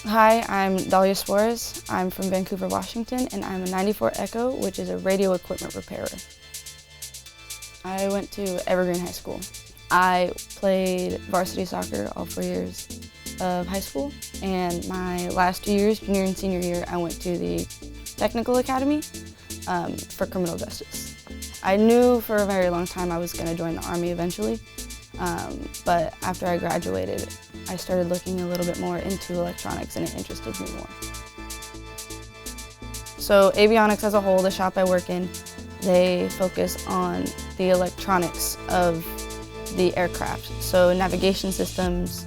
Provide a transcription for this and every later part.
Hi, I'm Dahlia Suarez. I'm from Vancouver, Washington, and I'm a 94 Echo, which is a radio equipment repairer. I went to Evergreen High School. I played varsity soccer all 4 years of high school, and my last 2 years, junior and senior year, I went to the Technical Academy for criminal justice. I knew for a very long time I was going to join the Army eventually, but after I graduated, I started looking a little bit more into electronics and it interested me more. So Avionics as a whole, the shop I work in, they focus on the electronics of the aircraft. So navigation systems,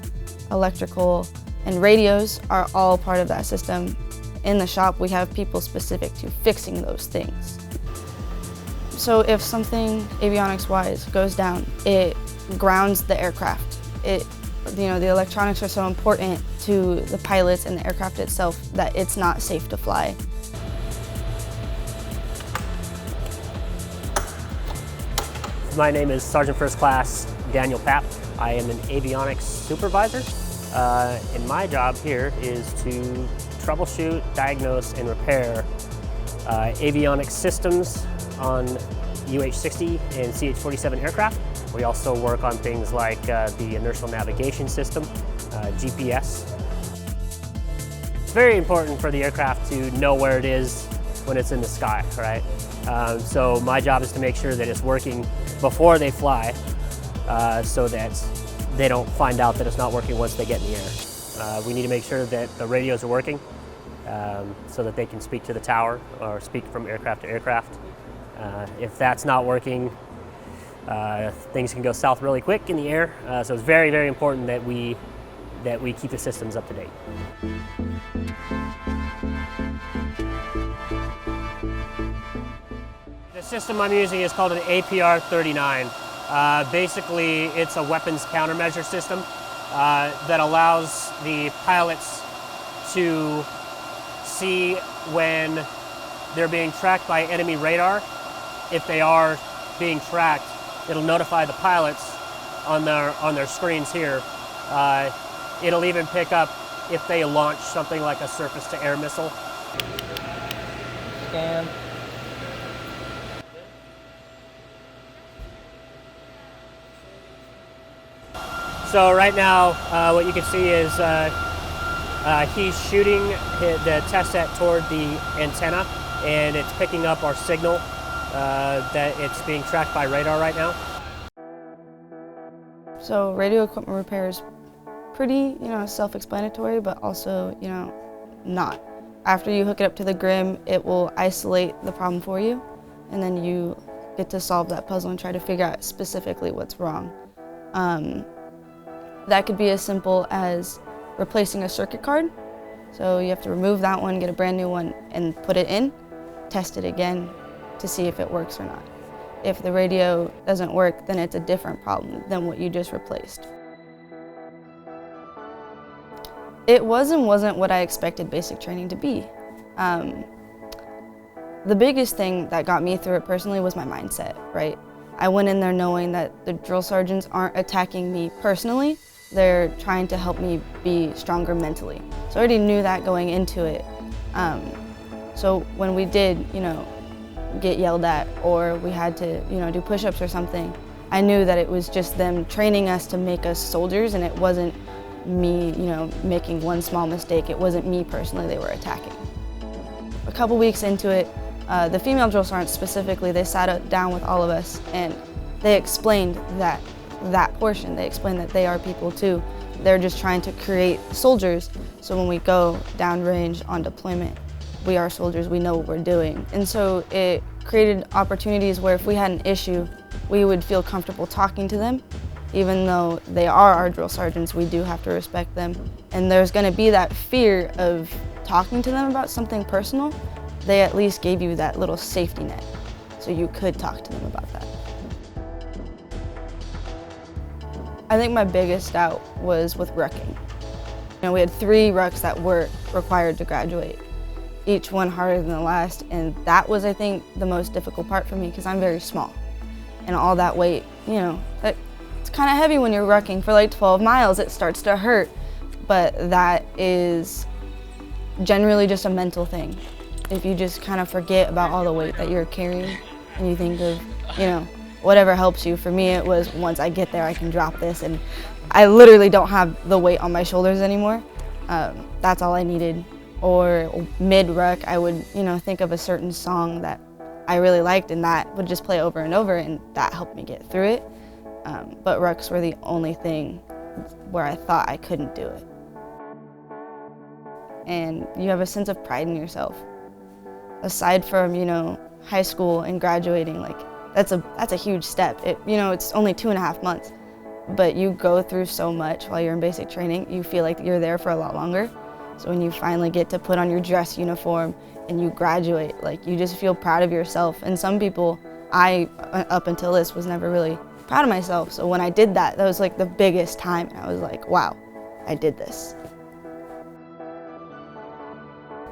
electrical, and radios are all part of that system. In the shop, we have people specific to fixing those things. So if something avionics-wise goes down, it grounds the aircraft. The electronics are so important to the pilots and the aircraft itself that it's not safe to fly. My name is Sergeant First Class Daniel Papp. I am an avionics supervisor, and my job here is to troubleshoot, diagnose, and repair avionics systems on UH-60 and CH-47 aircraft. We also work on things like the inertial navigation system, GPS. It's very important for the aircraft to know where it is when it's in the sky, right? So my job is to make sure that it's working before they fly, so that they don't find out that it's not working once they get in the air. We need to make sure that the radios are working so that they can speak to the tower or speak from aircraft to aircraft. If that's not working, things can go south really quick in the air. So it's very, very important that we keep the systems up to date. The system I'm using is called an APR-39. Basically, it's a weapons countermeasure system that allows the pilots to see when they're being tracked by enemy radar. If they are being tracked, it'll notify the pilots on their screens here. It'll even pick up if they launch something like a surface-to-air missile. Scan. So right now, what you can see is he's shooting the test set toward the antenna, and it's picking up our signal that it's being tracked by radar right now. So radio equipment repair is pretty, self-explanatory, but also, not. After you hook it up to the GRIM, it will isolate the problem for you, and then you get to solve that puzzle and try to figure out specifically what's wrong. That could be as simple as replacing a circuit card. So you have to remove that one, get a brand new one, and put it in, test it again to see if it works or not. If the radio doesn't work, then it's a different problem than what you just replaced. It wasn't what I expected basic training to be. The biggest thing that got me through it personally was my mindset, right? I went in there knowing that the drill sergeants aren't attacking me personally, they're trying to help me be stronger mentally. So I already knew that going into it. So when we did, get yelled at or we had to, do push-ups or something, I knew that it was just them training us to make us soldiers, and it wasn't me, making one small mistake. It wasn't me personally they were attacking. A couple weeks into it, the female drill sergeants specifically, they sat down with all of us and they explained that portion. They explained that they are people too. They're just trying to create soldiers, so when we go downrange on deployment, we are soldiers, we know what we're doing. And so it created opportunities where if we had an issue, we would feel comfortable talking to them. Even though they are our drill sergeants, we do have to respect them. And there's gonna be that fear of talking to them about something personal. They at least gave you that little safety net, so you could talk to them about that. I think my biggest doubt was with rucking. We had 3 rucks that were required to graduate, each one harder than the last, and that was, I think, the most difficult part for me because I'm very small. And all that weight, it's kind of heavy when you're rucking for like 12 miles. It starts to hurt, but that is generally just a mental thing. If you just kind of forget about all the weight that you're carrying and you think of, whatever helps you. For me, it was once I get there, I can drop this, and I literally don't have the weight on my shoulders anymore. That's all I needed. Or mid-ruck, I would, think of a certain song that I really liked, and that would just play over and over, and that helped me get through it. But rucks were the only thing where I thought I couldn't do it. And you have a sense of pride in yourself. Aside from, high school and graduating, that's a huge step. It's only 2.5 months, but you go through so much while you're in basic training. You feel like you're there for a lot longer. So when you finally get to put on your dress uniform and you graduate, you just feel proud of yourself. And some people, up until this, was never really proud of myself. So when I did that, that was the biggest time. And I was like, wow, I did this.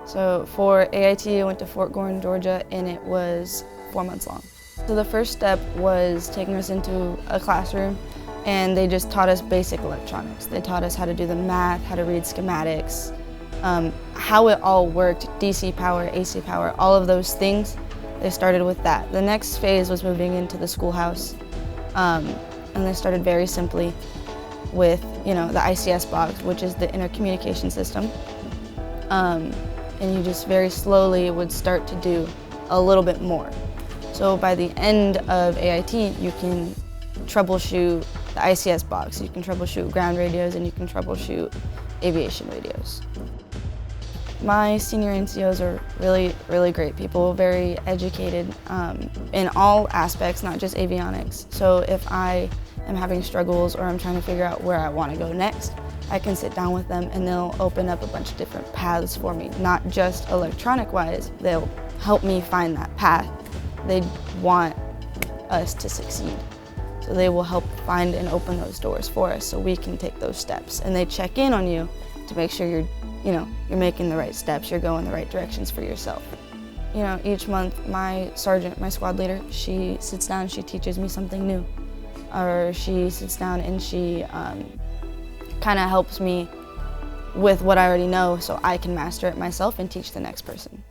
So for AIT, I went to Fort Gordon, Georgia, and it was 4 months long. So the first step was taking us into a classroom, and they just taught us basic electronics. They taught us how to do the math, how to read schematics, how it all worked, DC power, AC power, all of those things. They started with that. The next phase was moving into the schoolhouse, and they started very simply with, the ICS box, which is the intercommunication system. And you just very slowly would start to do a little bit more. So by the end of AIT, you can troubleshoot the ICS box, you can troubleshoot ground radios, and you can troubleshoot aviation radios. My senior NCOs are really, really great people, very educated in all aspects, not just avionics. So if I am having struggles or I'm trying to figure out where I want to go next, I can sit down with them and they'll open up a bunch of different paths for me, not just electronic-wise. They'll help me find that path. They want us to succeed. So they will help find and open those doors for us so we can take those steps. And they check in on you to make sure you're making the right steps, you're going the right directions for yourself. Each month my sergeant, my squad leader, she sits down and she teaches me something new. Or she sits down and she kind of helps me with what I already know so I can master it myself and teach the next person.